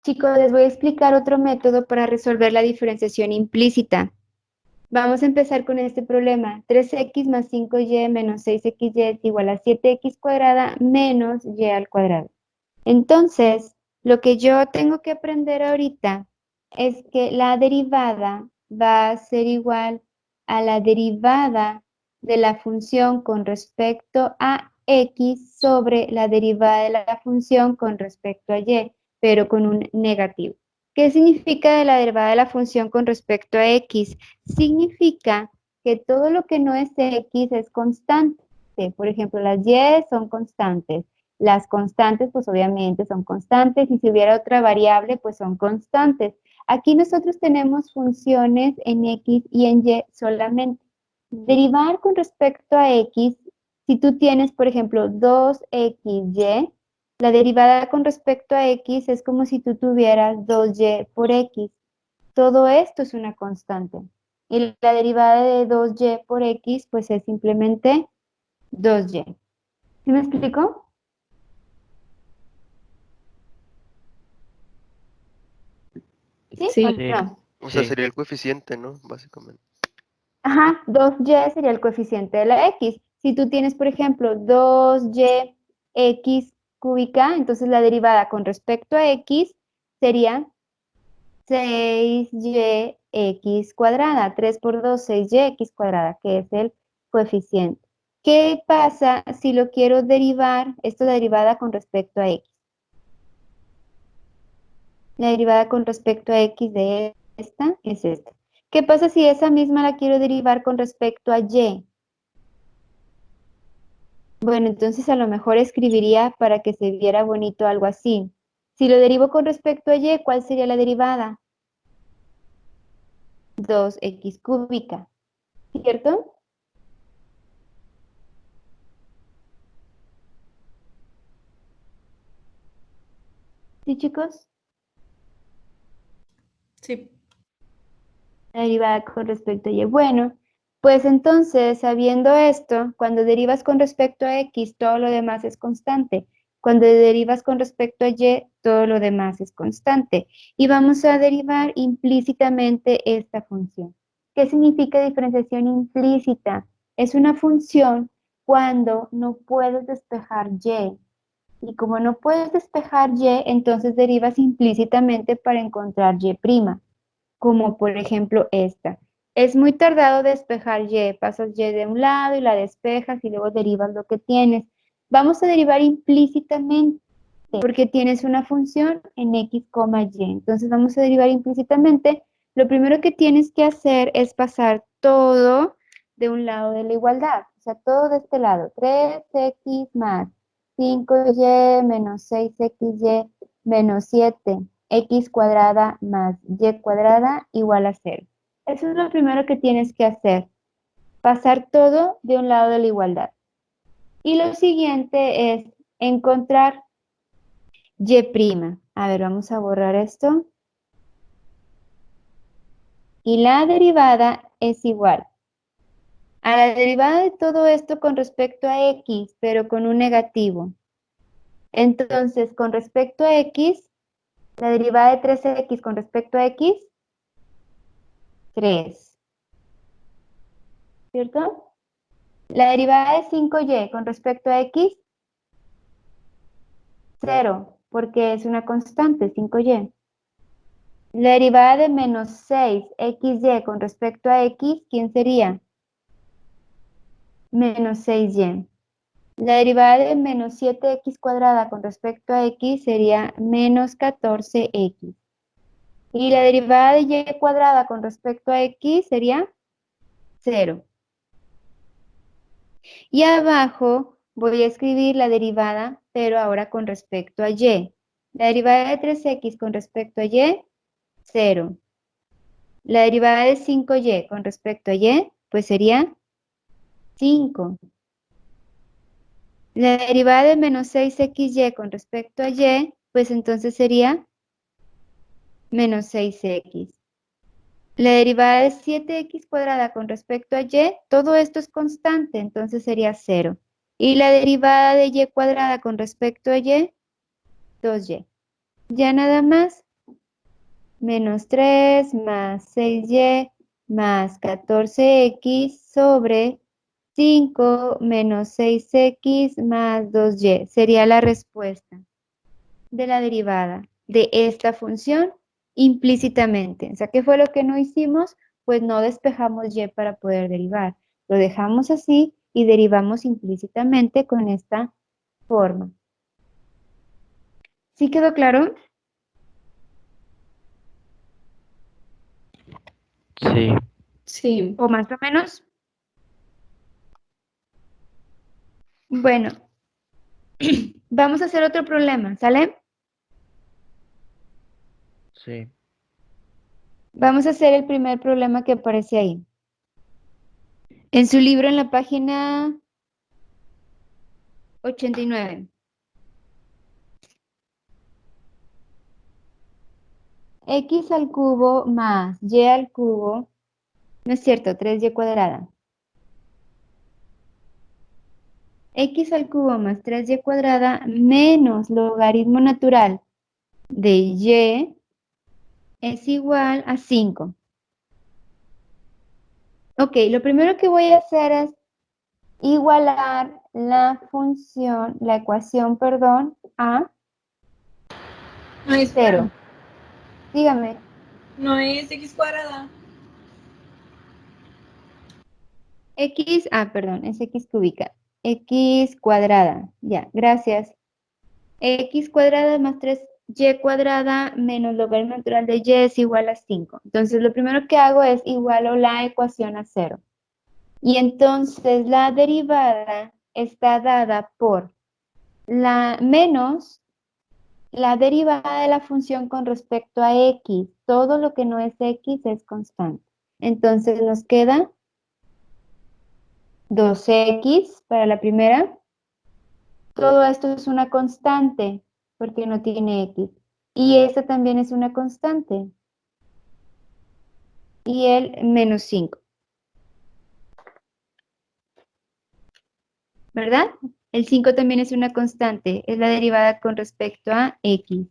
Chicos, les voy a explicar otro método para resolver la diferenciación implícita. Vamos a empezar con este problema. 3x más 5y menos 6xy es igual a 7x cuadrada menos y al cuadrado. Entonces, lo que yo tengo que aprender ahorita es que la derivada va a ser igual a la derivada de la función con respecto a x sobre la derivada de la función con respecto a y, pero con un negativo. ¿Qué significa de la derivada de la función con respecto a x? Significa que todo lo que no es x es constante. Por ejemplo, las y son constantes. Las constantes, pues obviamente son constantes, y si hubiera otra variable, pues son constantes. Aquí nosotros tenemos funciones en x y en y solamente. Derivar con respecto a x, si tú tienes, por ejemplo, 2xy, la derivada con respecto a x es como si tú tuvieras 2y por x. Todo esto es una constante. Y la derivada de 2y por x, pues es simplemente 2y. ¿Sí me explico? ¿Sí o Sí, Sí, no? O sea, sí. sería el coeficiente, ¿no? Básicamente. Ajá, 2y sería el coeficiente de la x. Si tú tienes, por ejemplo, 2y x cúbica, entonces la derivada con respecto a x sería 6y x cuadrada. 3 por 2, 6y x cuadrada, que es el coeficiente. ¿Qué pasa si lo quiero derivar, esto la derivada con respecto a x? La derivada con respecto a x de esta es esta. ¿Qué pasa si esa misma la quiero derivar con respecto a y? Bueno, entonces a lo mejor escribiría para que se viera bonito algo así. Si lo derivo con respecto a y, ¿cuál sería la derivada? 2x cúbica, ¿cierto? ¿Sí, chicos? Sí. La derivada con respecto a y. Bueno, pues entonces, sabiendo esto, cuando derivas con respecto a x, todo lo demás es constante. Cuando derivas con respecto a y, todo lo demás es constante. Y vamos a derivar implícitamente esta función. ¿Qué significa diferenciación implícita? Es una función cuando no puedes despejar y. Y como no puedes despejar y, entonces derivas implícitamente para encontrar y', como por ejemplo esta. Es muy tardado despejar y, pasas y de un lado y la despejas y luego derivas lo que tienes. Vamos a derivar implícitamente porque tienes una función en x, y. Entonces vamos a derivar implícitamente. Lo primero que tienes que hacer es pasar todo de un lado de la igualdad, o sea, todo de este lado. 3x más 5y menos 6xy menos 7x cuadrada más y cuadrada igual a 0. Eso es lo primero que tienes que hacer, pasar todo de un lado de la igualdad. Y lo siguiente es encontrar y'. A ver, vamos a borrar esto. Y la derivada es igual a la derivada de todo esto con respecto a x, pero con un negativo. Entonces, con respecto a x, la derivada de 3x con respecto a x, 3, ¿cierto? La derivada de 5y con respecto a x, 0, porque es una constante, 5y. La derivada de menos 6xy con respecto a x, ¿quién sería? Menos 6y. La derivada de menos 7x cuadrada con respecto a x sería menos 14x. Y la derivada de y cuadrada con respecto a x sería 0. Y abajo voy a escribir la derivada, pero ahora con respecto a y. La derivada de 3x con respecto a y, 0. La derivada de 5y con respecto a y, pues sería 5. La derivada de menos 6xy con respecto a y, pues entonces sería menos 6x. La derivada de 7x cuadrada con respecto a y, todo esto es constante, entonces sería 0. Y la derivada de y cuadrada con respecto a y, 2y. Ya nada más menos 3 más 6y más 14x sobre 5 menos 6x más 2y. Sería la respuesta de la derivada de esta función implícitamente. O sea, ¿qué fue lo que no hicimos? Pues no despejamos y para poder derivar. Lo dejamos así y derivamos implícitamente con esta forma. ¿Sí quedó claro? Sí. Sí. ¿O más o menos? Bueno, vamos a hacer otro problema, ¿sale? Sí. Vamos a hacer el primer problema que aparece ahí. En su libro, en la página 89. X al cubo más y al cubo, no es cierto, 3y cuadrada. X al cubo más 3y cuadrada menos logaritmo natural de y es igual a 5. Ok, lo primero que voy a hacer es igualar la función, la ecuación, perdón, a No es 0. Dígame. No es x cuadrada. X, perdón, es X cúbica. X cuadrada, ya, gracias. X cuadrada más 3y cuadrada menos logaritmo natural de y es igual a 5. Entonces, lo primero que hago es igualo la ecuación a 0. Y entonces la derivada está dada por la menos la derivada de la función con respecto a x. Todo lo que no es x es constante. Entonces nos queda 2x para la primera. Todo esto es una constante porque no tiene x. Y esta también es una constante. Y el menos 5. ¿Verdad? El 5 también es una constante. Es la derivada con respecto a x.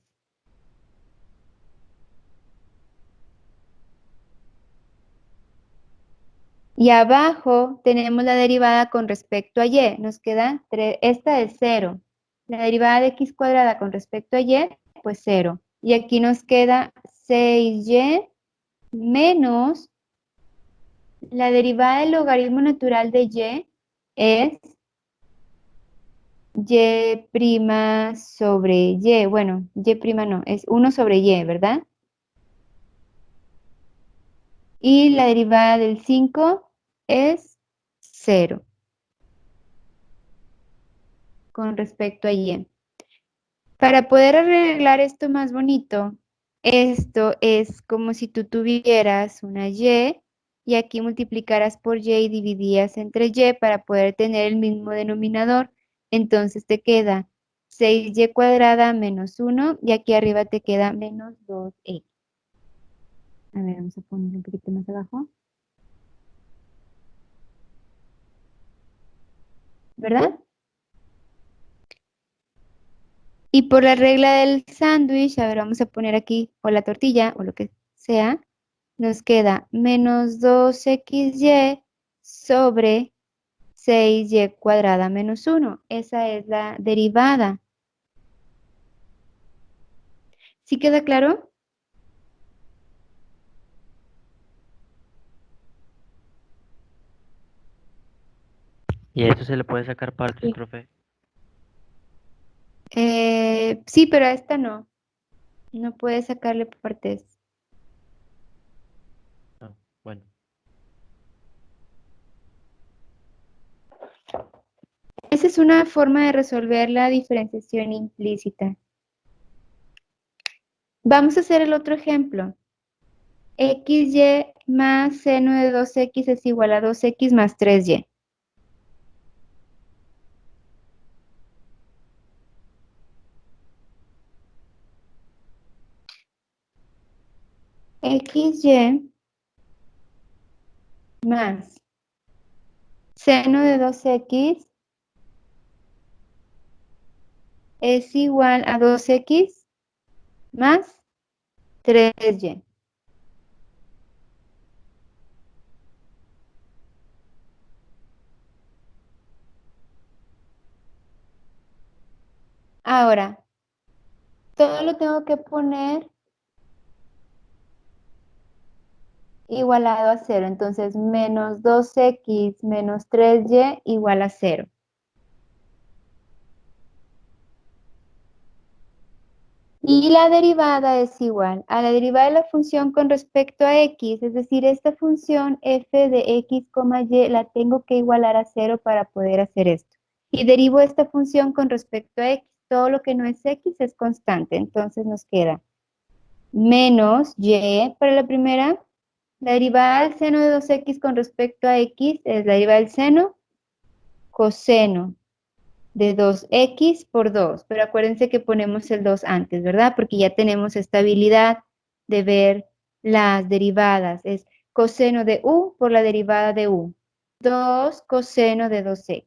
Y abajo tenemos la derivada con respecto a y. Nos queda 3. Esta es 0. La derivada de x cuadrada con respecto a y, pues 0. Y aquí nos queda 6y menos la derivada del logaritmo natural de y es y' sobre y. Bueno, y' no, es 1 sobre y, ¿verdad? Y la derivada del 5 es 0 con respecto a y. Para poder arreglar esto más bonito, esto es como si tú tuvieras una y aquí multiplicaras por y dividías entre y para poder tener el mismo denominador. Entonces te queda 6y cuadrada menos 1 y aquí arriba te queda menos 2x. A ver, vamos a poner un poquito más abajo. ¿Verdad? Y por la regla del sándwich, a ver, vamos a poner aquí, o la tortilla, o lo que sea, nos queda menos 2xy sobre 6y cuadrada menos 1. Esa es la derivada. ¿Sí queda claro? ¿Y a esto se le puede sacar partes, Sí. profe? Sí, pero a esta no. No puedes sacarle partes. Ah, bueno. Esa es una forma de resolver la diferenciación implícita. Vamos a hacer el otro ejemplo. XY más seno de 2x es igual a 2x más 3y. XY más seno de 2x es igual a 2x más 3y. Ahora, todo lo tengo que poner igualado a 0. Entonces, menos 2x menos 3y igual a 0. Y la derivada es igual a la derivada de la función con respecto a x, es decir, esta función f de x, y la tengo que igualar a 0 para poder hacer esto. Y derivo esta función con respecto a x, todo lo que no es x es constante, entonces nos queda menos y para la primera, la derivada del seno de 2x con respecto a x es la derivada del seno coseno de 2x por 2, pero acuérdense que ponemos el 2 antes, ¿verdad? Porque ya tenemos esta habilidad de ver las derivadas. Es coseno de u por la derivada de u. 2 coseno de 2x.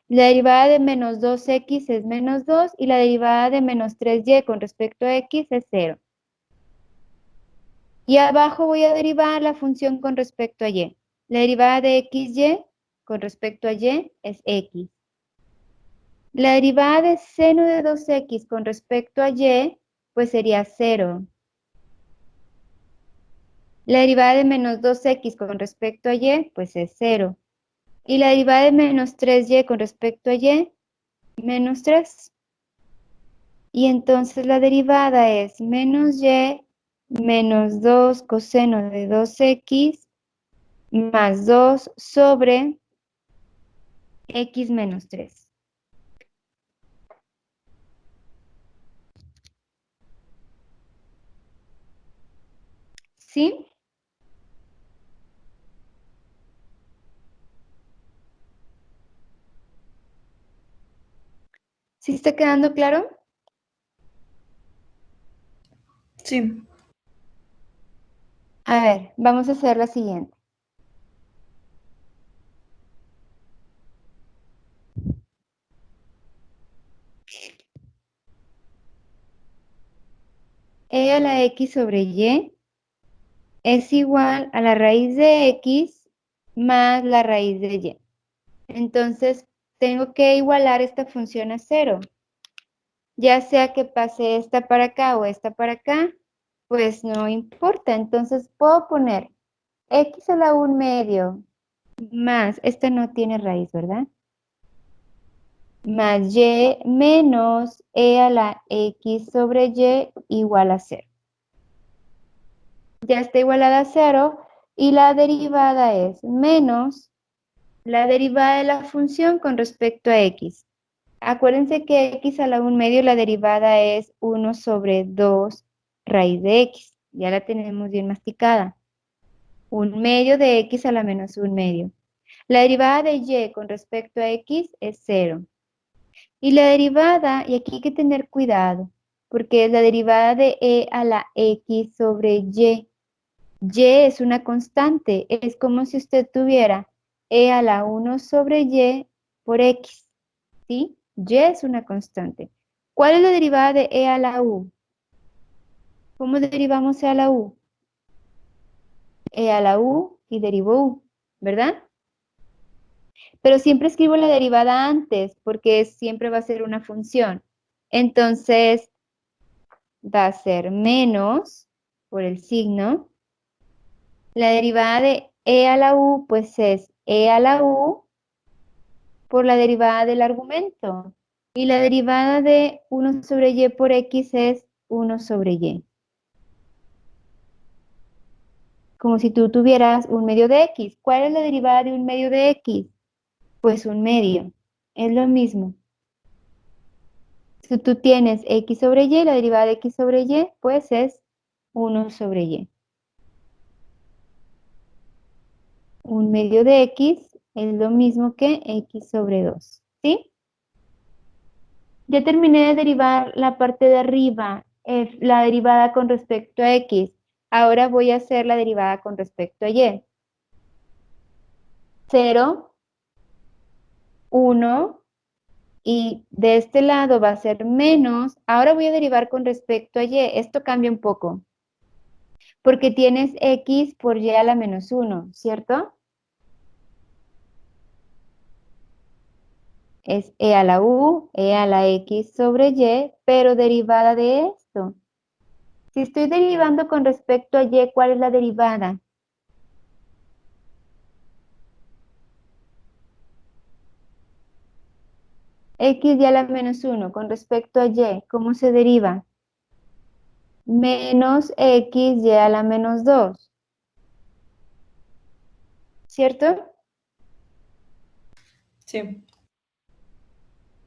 La derivada de menos 2x es menos 2 y la derivada de menos 3y con respecto a x es 0. Y abajo voy a derivar la función con respecto a y. La derivada de xy con respecto a y es x. La derivada de seno de 2x con respecto a y, pues sería 0. La derivada de menos 2x con respecto a y, pues es 0. Y la derivada de menos 3y con respecto a y, menos 3. Y entonces la derivada es menos y menos 2 coseno de 2x más 2 sobre x menos 3. ¿Sí? ¿Sí está quedando claro? Sí. A ver, vamos a hacer la siguiente. E a la x sobre y es igual a la raíz de x más la raíz de y. Entonces, tengo que igualar esta función a 0. Ya sea que pase esta para acá o esta para acá, pues no importa. Entonces, puedo poner x a la 1 medio más, esta no tiene raíz, ¿verdad? Más y menos e a la x sobre y igual a 0. Ya está igualada a 0 y la derivada es menos la derivada de la función con respecto a x. Acuérdense que x a la 1 medio, la derivada es 1 sobre 2 raíz de x. Ya la tenemos bien masticada. 1 medio de x a la menos 1 medio. La derivada de y con respecto a x es 0. Y la derivada, y aquí hay que tener cuidado, porque es la derivada de e a la x sobre y. Y es una constante, es como si usted tuviera e a la 1 sobre y por x, ¿sí? Y es una constante. ¿Cuál es la derivada de e a la u? ¿Cómo derivamos e a la u? E a la u y derivo u, ¿verdad? Pero siempre escribo la derivada antes porque siempre va a ser una función. Entonces, va a ser menos por el signo. La derivada de e a la u, pues es e a la u por la derivada del argumento. Y la derivada de 1 sobre y por x es 1 sobre y. Como si tú tuvieras un medio de x. ¿Cuál es la derivada de un medio de x? Pues un medio. Es lo mismo. Si tú tienes x sobre y, la derivada de x sobre y, pues es 1 sobre y. Un medio de x es lo mismo que x sobre 2. ¿Sí? Ya terminé de derivar la parte de arriba, la derivada con respecto a x. Ahora voy a hacer la derivada con respecto a y. 0, 1, y de este lado va a ser menos. Ahora voy a derivar con respecto a y. Esto cambia un poco, porque tienes x por y a la menos 1, ¿cierto? Es e a la u, e a la x sobre y, pero derivada de esto. Si estoy derivando con respecto a y, ¿cuál es la derivada? X y a la menos 1 con respecto a y, ¿cómo se deriva? Menos x y a la menos 2, ¿cierto? Sí.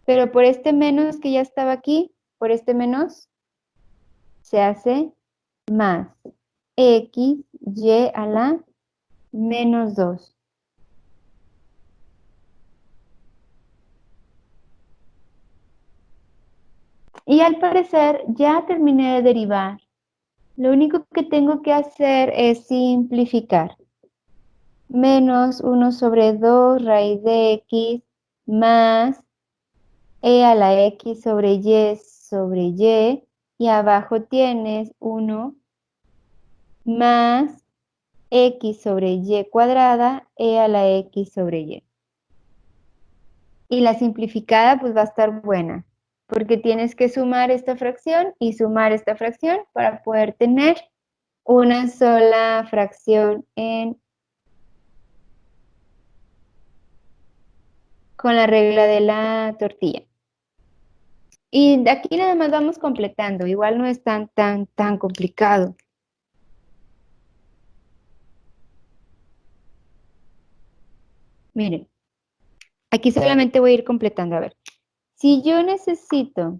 Pero por este menos que ya estaba aquí, por este menos, se hace más x y a la menos 2. Y al parecer ya terminé de derivar. Lo único que tengo que hacer es simplificar. Menos 1 sobre 2 raíz de x más e a la x sobre y abajo tienes 1 más x sobre y cuadrada e a la x sobre y. Y la simplificada pues va a estar buena, porque tienes que sumar esta fracción y sumar esta fracción para poder tener una sola fracción con la regla de la tortilla. Y de aquí nada más vamos completando, igual no es tan complicado. Miren, aquí solamente voy a ir completando, a ver. Si yo necesito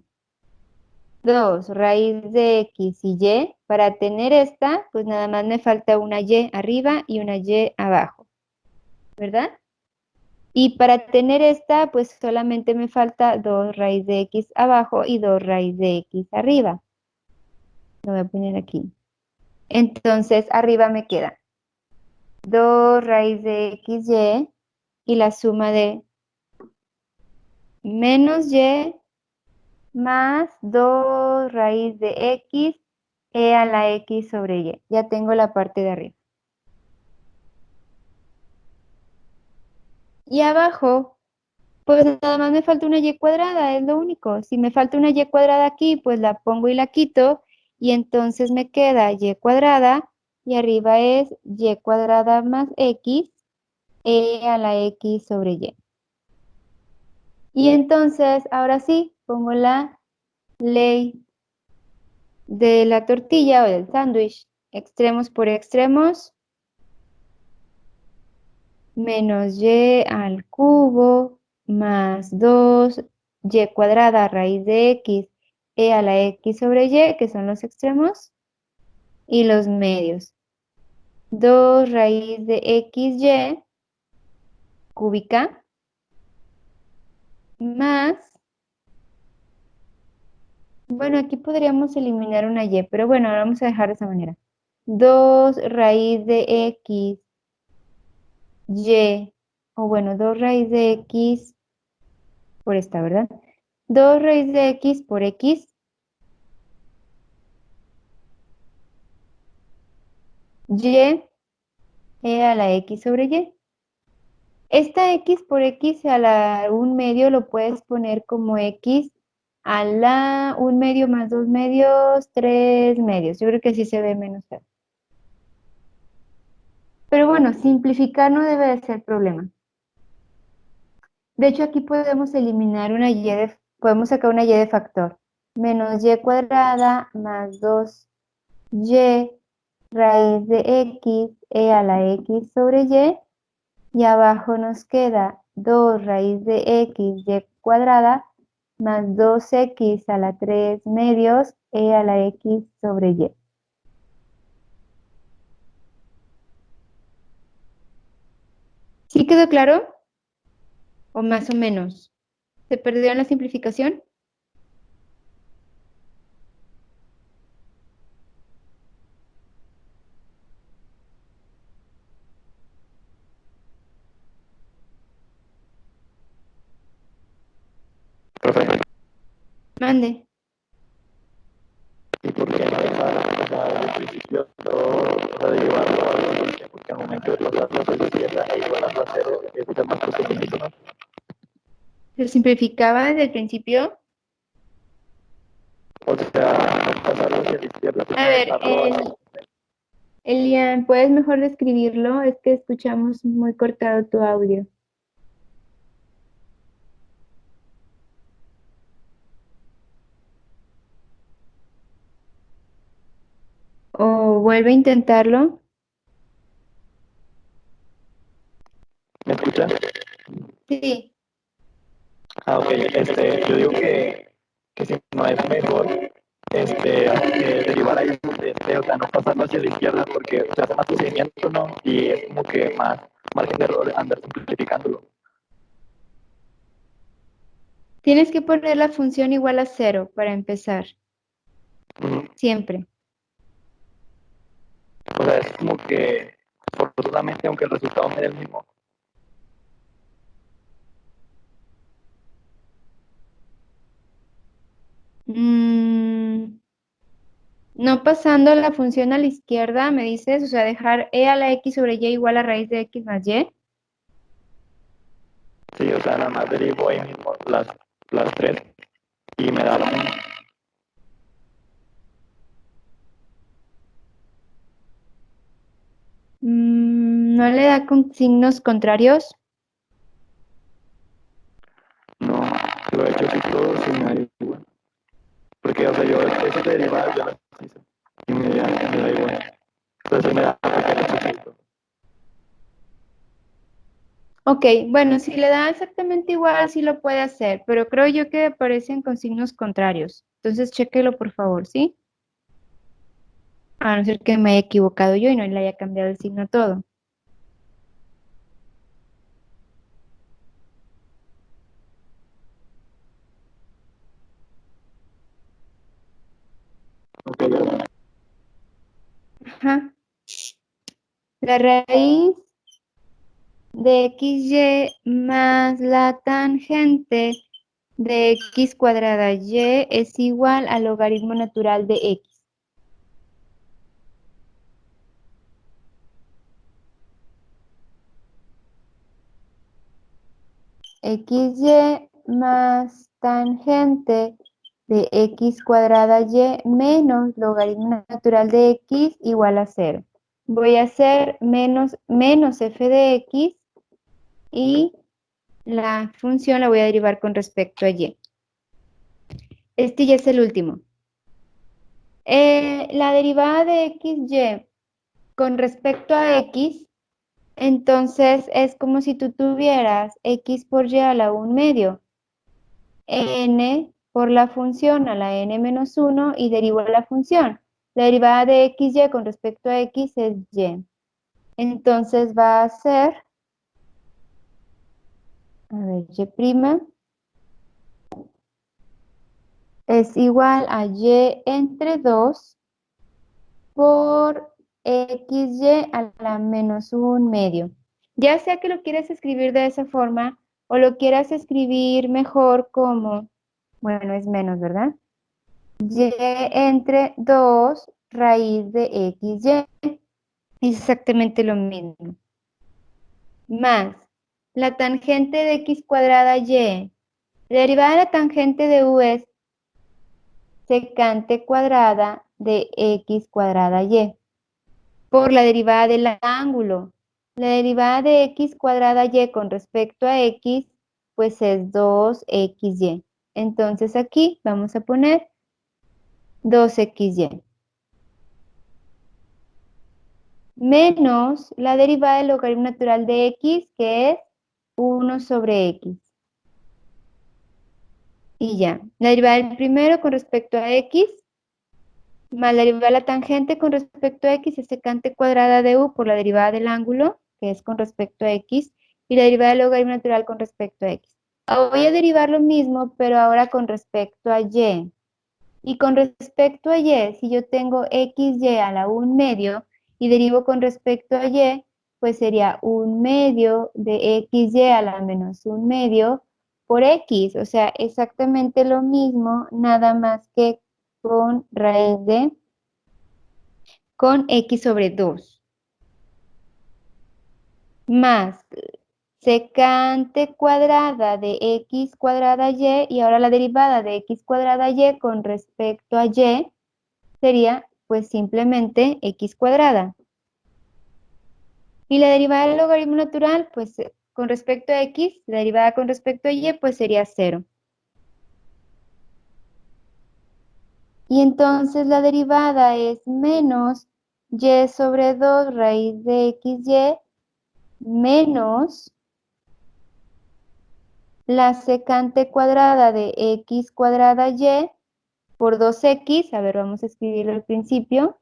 2 raíz de x y y, para tener esta, pues nada más me falta una y arriba y una y abajo, ¿verdad? Y para tener esta, pues solamente me falta 2 raíz de x abajo y 2 raíz de x arriba. Lo voy a poner aquí. Entonces, arriba me queda 2 raíz de x y la suma de menos y más 2 raíz de x e a la x sobre y. Ya tengo la parte de arriba. Y abajo, pues nada más me falta una y cuadrada, es lo único. Si me falta una y cuadrada aquí, pues la pongo y la quito, y entonces me queda y cuadrada, y arriba es y cuadrada más x e a la x sobre y. Y entonces, ahora sí, pongo la ley de la tortilla o del sándwich. Extremos por extremos, menos y al cubo más 2 y cuadrada raíz de x e a la x sobre y, que son los extremos, y los medios. 2 raíz de xy cúbica más, bueno, aquí podríamos eliminar una y, pero bueno, ahora vamos a dejar de esa manera. 2 raíz de x y, o bueno, 2 raíz de x por esta, ¿verdad? 2 raíz de x por x, y e a la x sobre y. Esta x por x a la 1 medio lo puedes poner como x a la 1 medio más 2 medios, 3 medios. Yo creo que así se ve menos feo. Pero bueno, simplificar no debe de ser problema. De hecho, aquí podemos eliminar una podemos sacar una y de factor. Menos y cuadrada más 2y raíz de x e a la x sobre y abajo nos queda 2 raíz de x y cuadrada más 2x a la 3 medios e a la x sobre y. ¿Sí quedó claro? ¿O más o menos? ¿Se perdió en la simplificación? Mande. ¿Y por qué no dejar, o sea, desde el principio todo, o sea, derivarlo a la solución? Porque al momento de pasarlo a la izquierda e igualarlo a cero, es más costosito, ¿no? ¿Se simplificaba desde el principio? O sea, pasarlo hacia la izquierda, pues A ver, dejarlo así. Elian, ¿puedes mejor describirlo? Es que escuchamos muy cortado tu audio. O vuelve a intentarlo. ¿Me escuchan? Sí. Ah, ok. Yo digo que si no es mejor derivar ahí, o sea, no pasarlo hacia la izquierda porque se hace más procedimiento, ¿no? Y es como que más margen de error andar simplificándolo. Tienes que poner la función igual a 0 para empezar. Ujú. Siempre. O sea, es como que forzosamente, aunque el resultado sea el mismo. Mm, no pasando la función a la izquierda, me dices, o sea, dejar e a la x sobre y igual a raíz de x más y. Sí, o sea, nada más derivo ahí mismo las tres y me da lo mismo. ¿No le da con signos contrarios? No, lo he hecho así todo sin me da igual. Porque, o sea, yo esas derivadas ya las hice y me da igual. Entonces me da pequeño chistito. Ok, bueno, si le da exactamente igual, sí lo puede hacer, pero creo yo que aparecen con signos contrarios. Entonces, chéquelo por favor, ¿sí? A no ser que me haya equivocado yo y no le haya cambiado el signo a todo. Ok, ya. Ajá. La raíz de xy más la tangente de x cuadrada y es igual al logaritmo natural de x. Xy más tangente de x cuadrada y menos logaritmo natural de x igual a 0. Voy a hacer menos f de x y la función la voy a derivar con respecto a y. Este ya es el último. La derivada de xy con respecto a x, entonces es como si tú tuvieras x por y a la 1 medio, n por la función a la n menos 1 y derivo la función. La derivada de xy con respecto a x es y. Entonces va a ser, a ver, y' es igual a y entre 2 por xy a la menos 1 medio. Ya sea que lo quieras escribir de esa forma o lo quieras escribir mejor como, bueno, es menos, ¿verdad? Y entre 2 raíz de xy. Es exactamente lo mismo. Más la tangente de x cuadrada y. La derivada de la tangente de u es secante cuadrada de x cuadrada y. Por la derivada del ángulo. La derivada de x cuadrada y con respecto a x, pues es 2xy. Entonces aquí vamos a poner 2xy. Menos la derivada del logaritmo natural de x, que es 1 sobre x. Y ya. La derivada del primero con respecto a x, más la derivada de la tangente con respecto a x es secante cuadrada de u por la derivada del ángulo, que es con respecto a x, y la derivada del logaritmo natural con respecto a x. Voy a derivar lo mismo, pero ahora con respecto a y. Y con respecto a y, si yo tengo xy a la 1 medio y derivo con respecto a y, pues sería 1 medio de xy a la menos 1 medio por x, o sea, exactamente lo mismo, nada más que con raíz de, con x sobre 2, más secante cuadrada de x cuadrada y, y ahora la derivada de x cuadrada y con respecto a y sería pues simplemente x cuadrada. Y la derivada del logaritmo natural, pues con respecto a x, la derivada con respecto a y, pues sería 0. Y entonces la derivada es menos y sobre 2 raíz de xy menos la secante cuadrada de x cuadrada y por 2x, a ver, vamos a escribirlo al principio,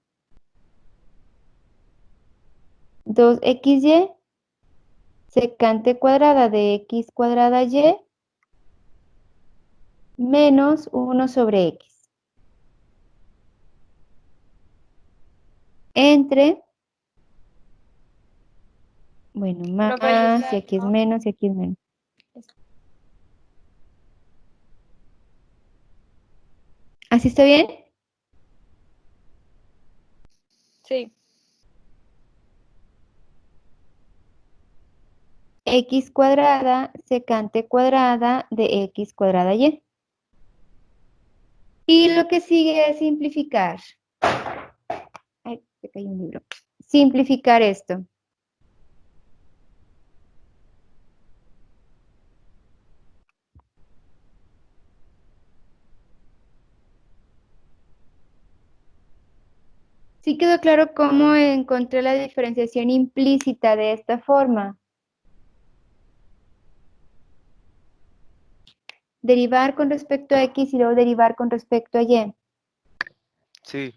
2xy secante cuadrada de x cuadrada y menos 1 sobre x. Entre, bueno, más, y aquí es menos, y aquí es menos. ¿Así está bien? Sí. X cuadrada secante cuadrada de x cuadrada y. Y lo que sigue es simplificar. Ay, se cayó un libro. Simplificar esto. ¿Sí quedó claro cómo encontré la diferenciación implícita de esta forma? Derivar con respecto a x y luego derivar con respecto a y. Sí.